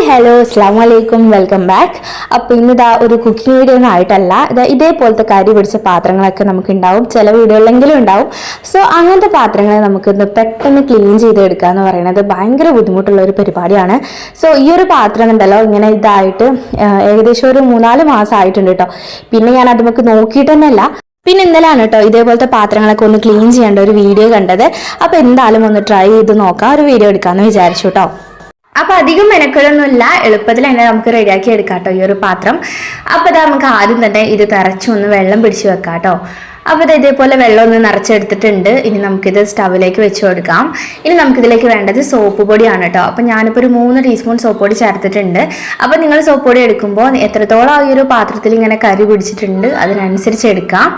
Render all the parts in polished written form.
Hello അസ്സലാമു അലൈക്കും welcome back. അപ്പോൾ ഇന്നിതാ ഒരു കുക്കിംഗ് വീഡിയോ ഒന്നും ആയിട്ടല്ല, ഇതേപോലത്തെ കരി പിടിച്ച പാത്രങ്ങളൊക്കെ നമുക്ക് ഉണ്ടാവും, ചില വീടുകളിലെങ്കിലും ഉണ്ടാവും. സോ അങ്ങനത്തെ പാത്രങ്ങൾ നമുക്ക് പെട്ടെന്ന് ക്ലീൻ ചെയ്തെടുക്കുക എന്ന് പറയുന്നത് ഭയങ്കര ബുദ്ധിമുട്ടുള്ള ഒരു പരിപാടിയാണ്. സോ ഈ ഒരു പാത്രം ഉണ്ടല്ലോ ഇങ്ങനെ ഇതായിട്ട് ഏകദേശം ഒരു 3-4 മാസം ആയിട്ടുണ്ട് കേട്ടോ. പിന്നെ ഞാൻ അത് നമുക്ക് നോക്കിയിട്ട് തന്നെയല്ല, പിന്നെ ഇന്നലെയാണ് കേട്ടോ ഇതേപോലത്തെ പാത്രങ്ങളൊക്കെ ഒന്ന് ക്ലീൻ ചെയ്യേണ്ട ഒരു വീഡിയോ കണ്ടത്. അപ്പോൾ എന്തായാലും ഒന്ന് ട്രൈ ചെയ്ത് നോക്കാം, ഒരു വീഡിയോ എടുക്കാമെന്ന് വിചാരിച്ചു കേട്ടോ. അപ്പൊ അധികം മെനക്കെടൊന്നുമില്ല, എളുപ്പത്തിൽ തന്നെ നമുക്ക് റെഡിയാക്കി എടുക്കാം കേട്ടോ ഈ ഒരു പാത്രം. അപ്പൊ ഇതാ നമുക്ക് ആദ്യം തന്നെ ഇത് തിറച്ചൊന്ന് വെള്ളം പിടിച്ചു വെക്കാം കേട്ടോ. അപ്പോൾ ഇത് ഇതേപോലെ വെള്ളം ഒന്ന് നിറച്ചെടുത്തിട്ടുണ്ട്. ഇനി നമുക്കിത് സ്റ്റവിലേക്ക് വെച്ച് കൊടുക്കാം. ഇനി നമുക്കിതിലേക്ക് വേണ്ടത് സോപ്പ് പൊടിയാണ് കേട്ടോ. അപ്പം ഞാനിപ്പോൾ ഒരു 3 ടീസ്പൂൺ സോപ്പ് പൊടി ചേർത്തിട്ടുണ്ട്. അപ്പോൾ നിങ്ങൾ സോപ്പ് പൊടി എടുക്കുമ്പോൾ എത്രത്തോളം ഈ ഒരു പാത്രത്തിൽ ഇങ്ങനെ കരി പിടിച്ചിട്ടുണ്ട് അതിനനുസരിച്ച് എടുക്കാം.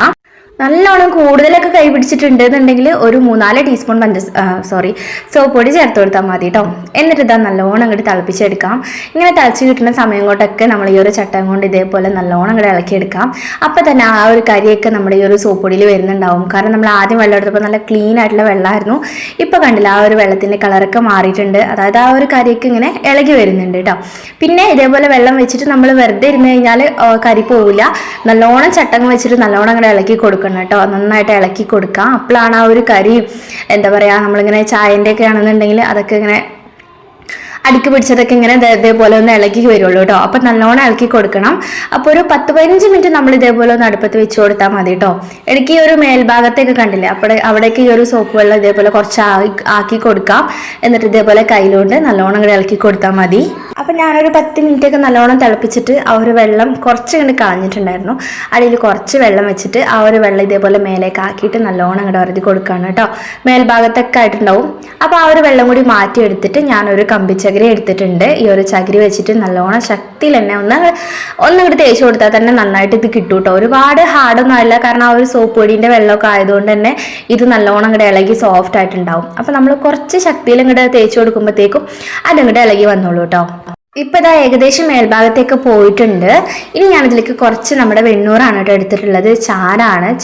നല്ലോണം കൂടുതലൊക്കെ കൈ പിടിച്ചിട്ടുണ്ട് എന്നുണ്ടെങ്കിൽ ഒരു 3-4 ടീസ്പൂൺ സോപ്പ് പൊടി ചേർത്ത് കൊടുത്താൽ മതി കേട്ടോ. എന്നിട്ട് ഇതാ നല്ലോണം അങ്ങോട്ട് തിളപ്പിച്ചെടുക്കാം. ഇങ്ങനെ തിളച്ച് കിട്ടുന്ന സമയം കൊണ്ടൊക്കെ നമ്മൾ ഈ ഒരു ചട്ടം കൊണ്ട് ഇതേപോലെ നല്ലോണം അങ്ങോട്ട് ഇളക്കിയെടുക്കാം. അപ്പം തന്നെ ആ ഒരു കരിയൊക്കെ നമ്മുടെ ഈ ഒരു സോപ്പ് പൊടിയിൽ വരുന്നുണ്ടാവും. കാരണം നമ്മൾ ആദ്യം വെള്ളം എടുത്തപ്പോൾ നല്ല ക്ലീൻ ആയിട്ടുള്ള വെള്ളമായിരുന്നു. ഇപ്പം കണ്ടില്ല, ആ ഒരു വെള്ളത്തിൻ്റെ കളറൊക്കെ മാറിയിട്ടുണ്ട്. അതായത് ആ ഒരു കരിയൊക്കെ ഇങ്ങനെ ഇളകി വരുന്നുണ്ട് കേട്ടോ. പിന്നെ ഇതേപോലെ വെള്ളം വെച്ചിട്ട് നമ്മൾ വെറുതെ ഇരുന്ന് കഴിഞ്ഞാൽ കരി പോവില്ല. നല്ലോണം ചട്ടങ്ങ് വെച്ചിട്ട് നല്ലോണം അങ്ങോട്ട് ഇളക്കി കൊടുക്കണം കേട്ടോ. നന്നായിട്ട് ഇളക്കി കൊടുക്കാം. അപ്പോഴാണ് ആ ഒരു കരി എന്താ പറയുക, നമ്മളിങ്ങനെ ചായൻ്റെ ഒക്കെ ആണെന്നുണ്ടെങ്കിൽ അതൊക്കെ ഇങ്ങനെ അടുക്ക് പിടിച്ചതൊക്കെ ഇങ്ങനെ ഇതേപോലെ ഒന്ന് ഇളക്കി വരുള്ളൂ കേട്ടോ. അപ്പം നല്ലോണം ഇളക്കി കൊടുക്കണം. അപ്പോൾ ഒരു 10-15 മിനിറ്റ് നമ്മൾ ഇതേപോലെ ഒന്ന് അടുപ്പത്ത് വെച്ച് കൊടുത്താൽ മതി കേട്ടോ. ഇടയ്ക്ക് ഈ ഒരു മേൽഭാഗത്തേക്ക് കണ്ടില്ലേ, അവിടേക്ക് ഈ ഒരു സോപ്പ് വെള്ളം ഇതേപോലെ കുറച്ച് ആക്കി കൊടുക്കാം. എന്നിട്ട് ഇതേപോലെ കയ്യിലോണ്ട് നല്ലോണം ഇങ്ങനെ ഇളക്കി കൊടുത്താൽ മതി. അപ്പം ഞാനൊരു 10 മിനിറ്റ് ഒക്കെ നല്ലോണം തിളപ്പിച്ചിട്ട് ആ ഒരു വെള്ളം കുറച്ച് ഇങ്ങോട്ട് കളഞ്ഞിട്ടുണ്ടായിരുന്നു. അടിയിൽ കുറച്ച് വെള്ളം വെച്ചിട്ട് ആ ഒരു വെള്ളം ഇതേപോലെ മേലേക്ക് ആക്കിയിട്ട് നല്ലോണം ഇങ്ങോട്ട് ഉരതി കൊടുക്കുകയാണ് കേട്ടോ. മേൽഭാഗത്തൊക്കെ ആയിട്ടുണ്ടാവും. അപ്പോൾ ആ ഒരു വെള്ളം കൂടി മാറ്റിയെടുത്തിട്ട് ഞാനൊരു കമ്പിച്ചകിരി എടുത്തിട്ടുണ്ട്. ഈ ഒരു ചകിരി വെച്ചിട്ട് നല്ലോണം ശക്തിയിൽ തന്നെ ഒന്നിങ്ങോട്ട് തേച്ച് കൊടുത്താൽ തന്നെ നന്നായിട്ട് ഇത് കിട്ടും കേട്ടോ. ഒരുപാട് ഹാർഡൊന്നും ആയില്ല, കാരണം ആ ഒരു സോപ്പ് പൊടിൻ്റെ വെള്ളമൊക്കെ ആയതുകൊണ്ട് തന്നെ ഇത് നല്ലോണം ഇങ്ങോട്ട് ഇളകി സോഫ്റ്റ് ആയിട്ടുണ്ടാവും. അപ്പം നമ്മൾ കുറച്ച് ശക്തിയിൽ ഇങ്ങോട്ട് തേച്ച് കൊടുക്കുമ്പോഴത്തേക്കും അതിങ്ങോട്ട് ഇളകി വന്നോളൂ കേട്ടോ. ഇപ്പം ഇതാ ഏകദേശം മേൽഭാഗത്തേക്ക് പോയിട്ടുണ്ട്. ഇനി ഞാനിതിലേക്ക് കുറച്ച് നമ്മുടെ വെണ്ണൂറാണ് കേട്ടോ എടുത്തിട്ടുള്ളത്.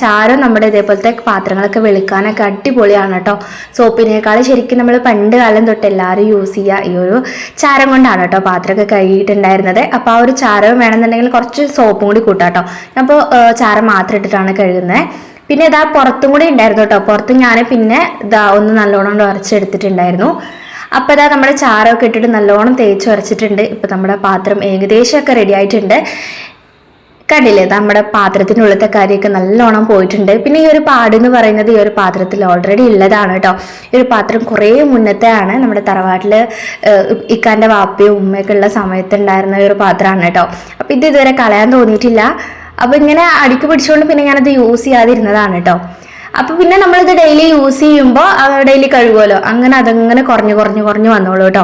ചാരം നമ്മുടെ ഇതേപോലത്തെ പാത്രങ്ങളൊക്കെ വെളുക്കാനൊക്കെ അടിപൊളിയാണ് കേട്ടോ. സോപ്പിനേക്കാൾ ശരിക്കും നമ്മൾ പണ്ട് കാലം തൊട്ട് എല്ലാവരും യൂസ് ചെയ്യുക ഈ ഒരു ചാരം കൊണ്ടാണ് കേട്ടോ പാത്രമൊക്കെ കഴുകിയിട്ടുണ്ടായിരുന്നത്. അപ്പോൾ ആ ഒരു ചാരവും വേണമെന്നുണ്ടെങ്കിൽ കുറച്ച് സോപ്പും കൂടി കൂട്ടാം കേട്ടോ. അപ്പോൾ ചാരം മാത്രം ഇട്ടിട്ടാണ് കഴുകുന്നത്. പിന്നെ ഇതാ പുറത്തും കൂടി ഉണ്ടായിരുന്നു കേട്ടോ. പുറത്ത് ഞാൻ പിന്നെ ഇതാ ഒന്ന് നല്ലോണം ഉരച്ചെടുത്തിട്ടുണ്ടായിരുന്നു. അപ്പോൾ ഇതാ നമ്മുടെ ചാരമൊക്കെ ഇട്ടിട്ട് നല്ലോണം തേച്ച് ഉരച്ചിട്ടുണ്ട്. ഇപ്പം നമ്മുടെ പാത്രം ഏകദേശമൊക്കെ റെഡി ആയിട്ടുണ്ട്. കണ്ടില്ലേ, നമ്മുടെ പാത്രത്തിനുള്ളിലത്തെ കാര്യമൊക്കെ നല്ലോണം പോയിട്ടുണ്ട്. പിന്നെ ഈ ഒരു പാടെന്ന് പറയുന്നത് ഈ ഒരു പാത്രത്തിൽ ഓൾറെഡി ഉള്ളതാണ് കേട്ടോ. ഈ ഒരു പാത്രം കുറേ മുന്നത്തെ ആണ്. നമ്മുടെ തറവാട്ടിൽ ഇക്കാൻ്റെ വാപ്പയും ഉമ്മയൊക്കെ ഉള്ള സമയത്ത് ഉണ്ടായിരുന്ന ഈ ഒരു പാത്രമാണ് കേട്ടോ. അപ്പം ഇത് ഇതുവരെ കളയാൻ തോന്നിയിട്ടില്ല. അപ്പോൾ ഇങ്ങനെ അടുക്കി പിടിച്ചുകൊണ്ട് പിന്നെ ഞാനത് യൂസ് ചെയ്യാതിരുന്നതാണ് കേട്ടോ. അപ്പോൾ പിന്നെ നമ്മളിത് ഡെയിലി യൂസ് ചെയ്യുമ്പോൾ ഡെയിലി കഴുകുമല്ലോ, അങ്ങനെ അതങ്ങനെ കുറഞ്ഞു വന്നോളൂ കേട്ടോ.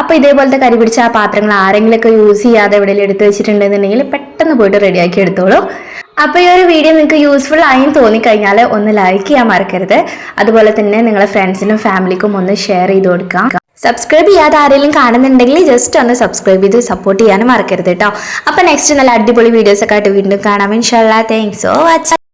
അപ്പോൾ ഇതേപോലത്തെ കരി പിടിച്ച ആ പാത്രങ്ങൾ ആരെങ്കിലുമൊക്കെ യൂസ് ചെയ്യാതെ എവിടെയെങ്കിലും എടുത്ത് വെച്ചിട്ടുണ്ടെന്നുണ്ടെങ്കിൽ പെട്ടെന്ന് പോയിട്ട് റെഡിയാക്കി എടുത്തോളൂ. അപ്പോൾ ഈ ഒരു വീഡിയോ നിങ്ങൾക്ക് യൂസ്ഫുൾ ആയി തോന്നിക്കഴിഞ്ഞാൽ ഒന്ന് ലൈക്ക് ചെയ്യാൻ മറക്കരുത്. അതുപോലെ തന്നെ നിങ്ങളെ ഫ്രണ്ട്സിനും ഫാമിലിക്കും ഒന്ന് ഷെയർ ചെയ്ത് കൊടുക്കാം. സബ്സ്ക്രൈബ് ചെയ്യാതെ ആരെങ്കിലും കാണുന്നുണ്ടെങ്കിൽ ജസ്റ്റ് ഒന്ന് സബ്സ്ക്രൈബ് ചെയ്ത് സപ്പോർട്ട് ചെയ്യാനും മറക്കരുത് കേട്ടോ. അപ്പോൾ നെക്സ്റ്റ് നല്ല അടിപൊളി വീഡിയോസൊക്കെ ആയിട്ട് വീണ്ടും കാണാം ഇൻഷാല്ലാ. Thanks for watching.